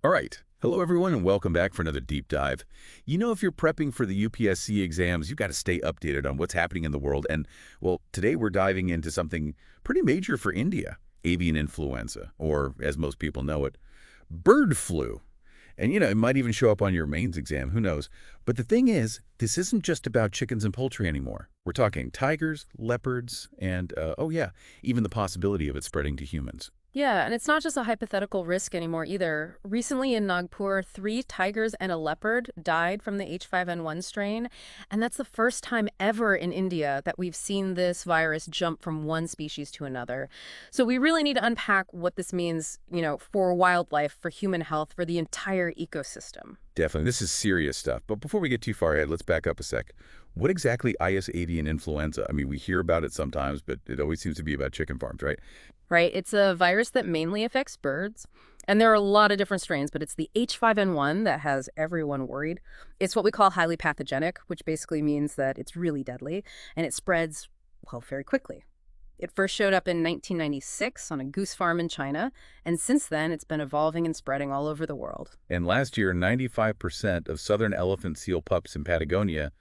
All right. Hello, everyone, and welcome back for another deep dive. If you're prepping for the UPSC exams, you've got to stay updated on what's happening in the world. And, well, today we're diving into something pretty major for India, avian influenza, or as most people know it, bird flu. And, it might even show up on your mains exam, who knows. But the thing is, this isn't just about chickens and poultry anymore. We're talking tigers, leopards, and, oh yeah, even the possibility of it spreading to humans. Yeah, and it's not just a hypothetical risk anymore either. Recently in Nagpur, 3 tigers and a leopard died from the H5N1 strain, and that's the first time ever in India that we've seen this virus jump from one species to another. So we really need to unpack what this means, for wildlife, for human health, for the entire ecosystem. Definitely. This is serious stuff. But before we get too far ahead, let's back up a sec. What exactly is avian influenza? I mean, we hear about it sometimes, but it always seems to be about chicken farms, right? Right? It's a virus that mainly affects birds. And there are a lot of different strains, but it's the H5N1 that has everyone worried. It's what we call highly pathogenic, which basically means that it's really deadly, and it spreads, well, very quickly. It first showed up in 1996 on a goose farm in China, and since then it's been evolving and spreading all over the world. And last year, 95% of southern elephant seal pups in Patagonia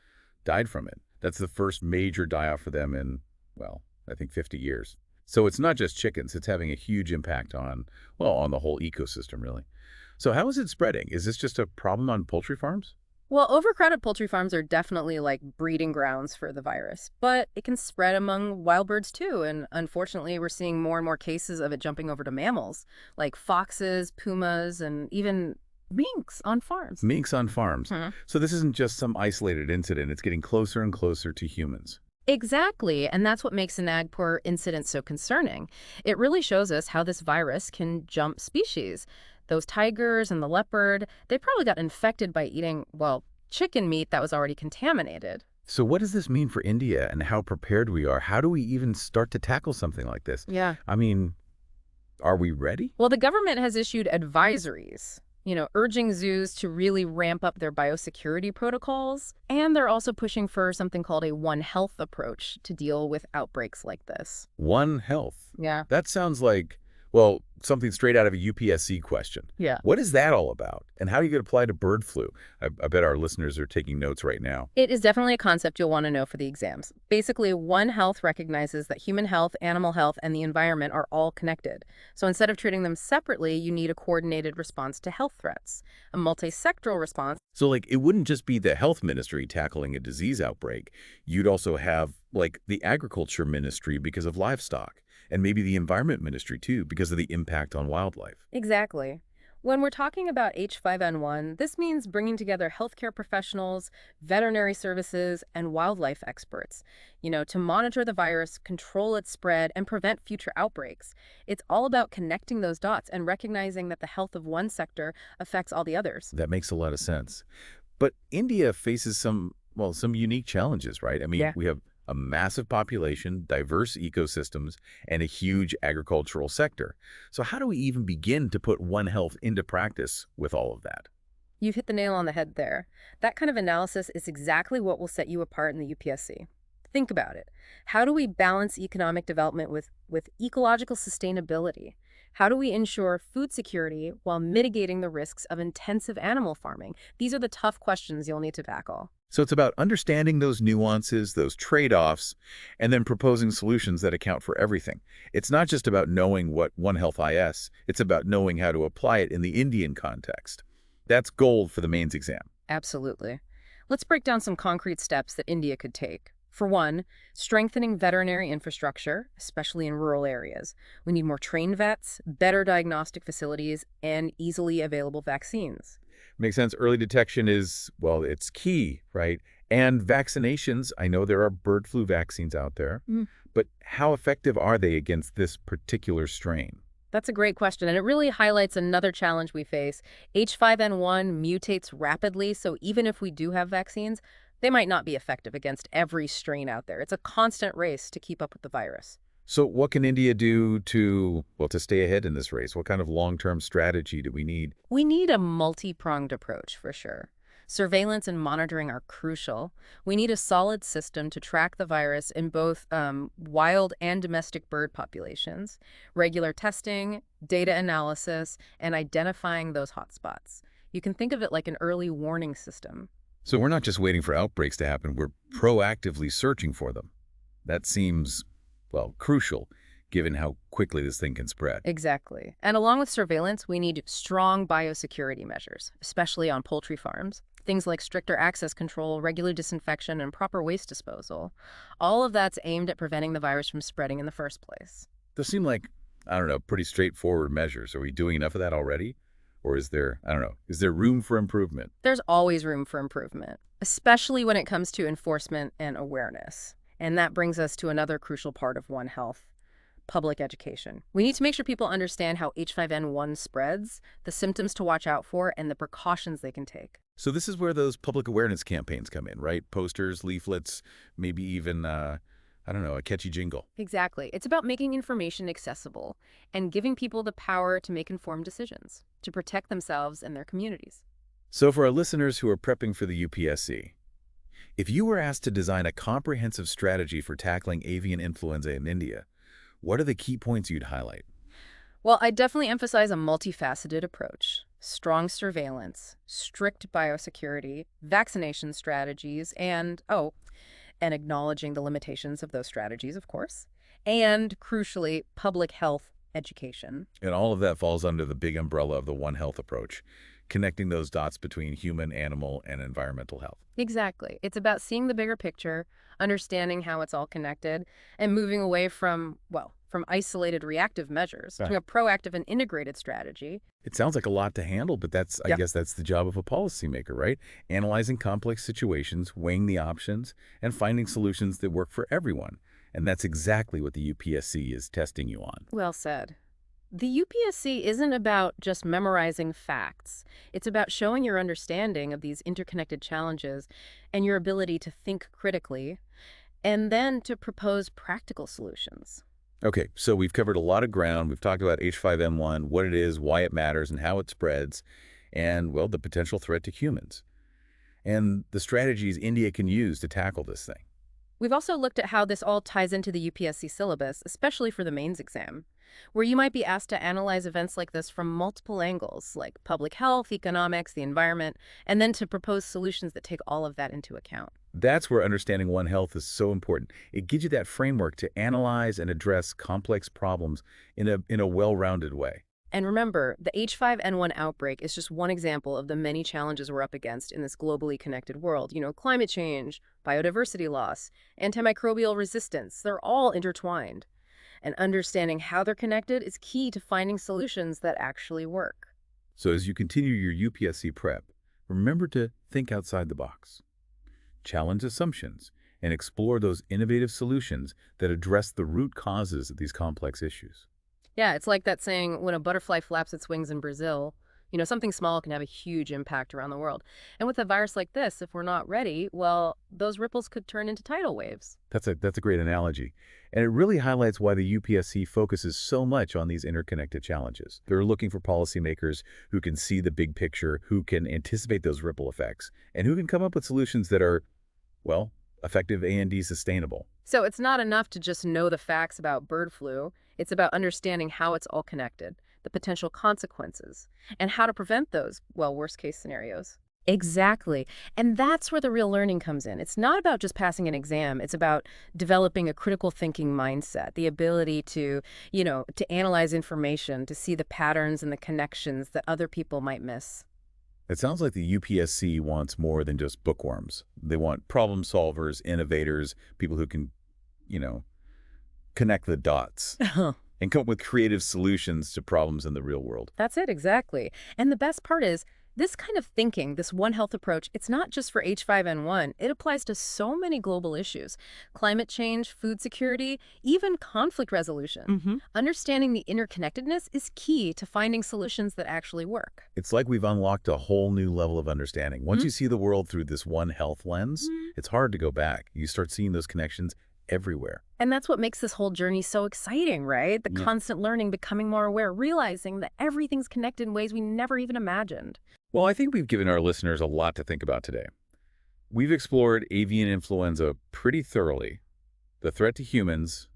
died from it. That's the first major die-off for them in, well, I think 50 years. So it's not just chickens, it's having a huge impact on, well, on the whole ecosystem, really. So how is it spreading? Is this just a problem on poultry farms? Well, overcrowded poultry farms are definitely like breeding grounds for the virus, but it can spread among wild birds too. And unfortunately, we're seeing more and more cases of it jumping over to mammals, like foxes, pumas, and even minks on farms. Minks on farms. Hmm. So this isn't just some isolated incident, it's getting closer and closer to humans. Exactly, and that's what makes the Nagpur incident so concerning. It really shows us how this virus can jump species. Those tigers and the leopard, they probably got infected by eating, well, chicken meat that was already contaminated. So what does this mean for India and how prepared we are? How do we even start to tackle something like this? Yeah. I mean, are we ready? Well, the government has issued advisories, urging zoos to really ramp up their biosecurity protocols. And they're also pushing for something called a One Health approach to deal with outbreaks like this. One Health. Yeah. That sounds like, well, something straight out of a UPSC question. Yeah. What is that all about? And how do you get applied to bird flu? I bet our listeners are taking notes right now. It is definitely a concept you'll want to know for the exams. Basically, One Health recognizes that human health, animal health, and the environment are all connected. So instead of treating them separately, you need a coordinated response to health threats, a multi-sectoral response. So, it wouldn't just be the health ministry tackling a disease outbreak. You'd also have, the agriculture ministry because of livestock, and maybe the environment ministry, too, because of the impact on wildlife. Exactly. When we're talking about H5N1, this means bringing together healthcare professionals, veterinary services, and wildlife experts, to monitor the virus, control its spread, and prevent future outbreaks. It's all about connecting those dots and recognizing that the health of one sector affects all the others. That makes a lot of sense. But India faces some unique challenges, right? I mean, Yeah. we have a massive population, diverse ecosystems, and a huge agricultural sector. So how do we even begin to put One Health into practice with all of that? You've hit the nail on the head there. That kind of analysis is exactly what will set you apart in the UPSC. Think about it. How do we balance economic development with ecological sustainability? How do we ensure food security while mitigating the risks of intensive animal farming? These are the tough questions you'll need to tackle. So it's about understanding those nuances, those trade-offs, and then proposing solutions that account for everything. It's not just about knowing what One Health is, it's about knowing how to apply it in the Indian context. That's gold for the mains exam. Absolutely. Let's break down some concrete steps that India could take. For one, strengthening veterinary infrastructure, especially in rural areas. We need more trained vets, better diagnostic facilities, and easily available vaccines. Makes sense. Early detection is, well, it's key, right? And vaccinations, I know there are bird flu vaccines out there, but how effective are they against this particular strain? That's a great question, and it really highlights another challenge we face. H5N1 mutates rapidly, so even if we do have vaccines, they might not be effective against every strain out there. It's a constant race to keep up with the virus. So what can India do to stay ahead in this race? What kind of long-term strategy do we need? We need a multi-pronged approach for sure. Surveillance and monitoring are crucial. We need a solid system to track the virus in both wild and domestic bird populations, regular testing, data analysis, and identifying those hotspots. You can think of it like an early warning system. So we're not just waiting for outbreaks to happen, we're proactively searching for them. That seems, well, crucial, given how quickly this thing can spread. Exactly. And along with surveillance, we need strong biosecurity measures, especially on poultry farms. Things like stricter access control, regular disinfection, and proper waste disposal. All of that's aimed at preventing the virus from spreading in the first place. Those seem like, I don't know, pretty straightforward measures. Are we doing enough of that already? Or is there, I don't know, is there room for improvement? There's always room for improvement, especially when it comes to enforcement and awareness. And that brings us to another crucial part of One Health: public education. We need to make sure people understand how H5N1 spreads, the symptoms to watch out for, and the precautions they can take. So this is where those public awareness campaigns come in, right? Posters, leaflets, maybe even, I don't know, a catchy jingle. Exactly. It's about making information accessible and giving people the power to make informed decisions, to protect themselves and their communities. So for our listeners who are prepping for the UPSC, if you were asked to design a comprehensive strategy for tackling avian influenza in India, what are the key points you'd highlight? Well, I definitely emphasize a multifaceted approach: strong surveillance, strict biosecurity, vaccination strategies, and acknowledging the limitations of those strategies, of course, and crucially, public health education. And all of that falls under the big umbrella of the One Health approach, connecting those dots between human, animal, and environmental health. Exactly. It's about seeing the bigger picture, understanding how it's all connected, and moving away from, from isolated reactive measures to a proactive and integrated strategy. It sounds like a lot to handle, but I guess that's the job of a policymaker, right? Analyzing complex situations, weighing the options, and finding solutions that work for everyone. And that's exactly what the UPSC is testing you on. Well said. The UPSC isn't about just memorizing facts. It's about showing your understanding of these interconnected challenges and your ability to think critically, and then to propose practical solutions. Okay, so we've covered a lot of ground. We've talked about H5N1, what it is, why it matters, and how it spreads, and, well, the potential threat to humans, and the strategies India can use to tackle this thing. We've also looked at how this all ties into the UPSC syllabus, especially for the mains exam, where you might be asked to analyze events like this from multiple angles, like public health, economics, the environment, and then to propose solutions that take all of that into account. That's where understanding One Health is so important. It gives you that framework to analyze and address complex problems in a well-rounded way. And remember, the H5N1 outbreak is just one example of the many challenges we're up against in this globally connected world. Climate change, biodiversity loss, antimicrobial resistance, they're all intertwined. And understanding how they're connected is key to finding solutions that actually work. So as you continue your UPSC prep, remember to think outside the box. Challenge assumptions and explore those innovative solutions that address the root causes of these complex issues. Yeah, it's like that saying, when a butterfly flaps its wings in Brazil, something small can have a huge impact around the world. And with a virus like this, if we're not ready, well, those ripples could turn into tidal waves. That's a great analogy. And it really highlights why the UPSC focuses so much on these interconnected challenges. They're looking for policymakers who can see the big picture, who can anticipate those ripple effects, and who can come up with solutions that are, well, effective and sustainable. So it's not enough to just know the facts about bird flu. It's about understanding how it's all connected, the potential consequences, and how to prevent those, worst-case scenarios. Exactly. And that's where the real learning comes in. It's not about just passing an exam. It's about developing a critical thinking mindset, the ability to analyze information, to see the patterns and the connections that other people might miss. It sounds like the UPSC wants more than just bookworms. They want problem solvers, innovators, people who can, connect the dots and come up with creative solutions to problems in the real world. That's it, exactly. And the best part is, this kind of thinking, this One Health approach, it's not just for H5N1. It applies to so many global issues: climate change, food security, even conflict resolution. Understanding the interconnectedness is key to finding solutions that actually work. It's like we've unlocked a whole new level of understanding. Once you see the world through this One Health lens, it's hard to go back. You start seeing those connections everywhere. And that's what makes this whole journey so exciting, right? The constant learning, becoming more aware, realizing that everything's connected in ways we never even imagined. Well, I think we've given our listeners a lot to think about today. We've explored avian influenza pretty thoroughly, the threat to humans,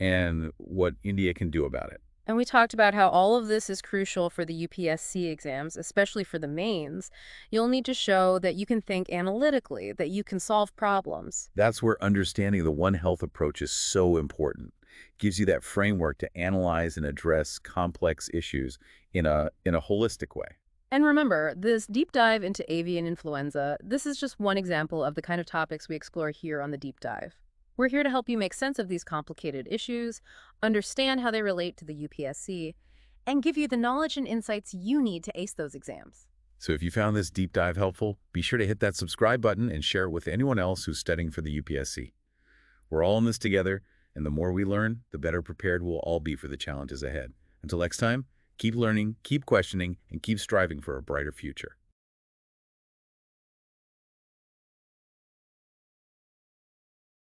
and what India can do about it. And we talked about how all of this is crucial for the UPSC exams, especially for the mains. You'll need to show that you can think analytically, that you can solve problems. That's where understanding the One Health approach is so important. Gives you that framework to analyze and address complex issues in a holistic way. And remember, this deep dive into avian influenza, this is just one example of the kind of topics we explore here on the deep dive. We're here to help you make sense of these complicated issues, understand how they relate to the UPSC, and give you the knowledge and insights you need to ace those exams. So if you found this deep dive helpful, be sure to hit that subscribe button and share it with anyone else who's studying for the UPSC. We're all in this together, and the more we learn, the better prepared we'll all be for the challenges ahead. Until next time, keep learning, keep questioning, and keep striving for a brighter future.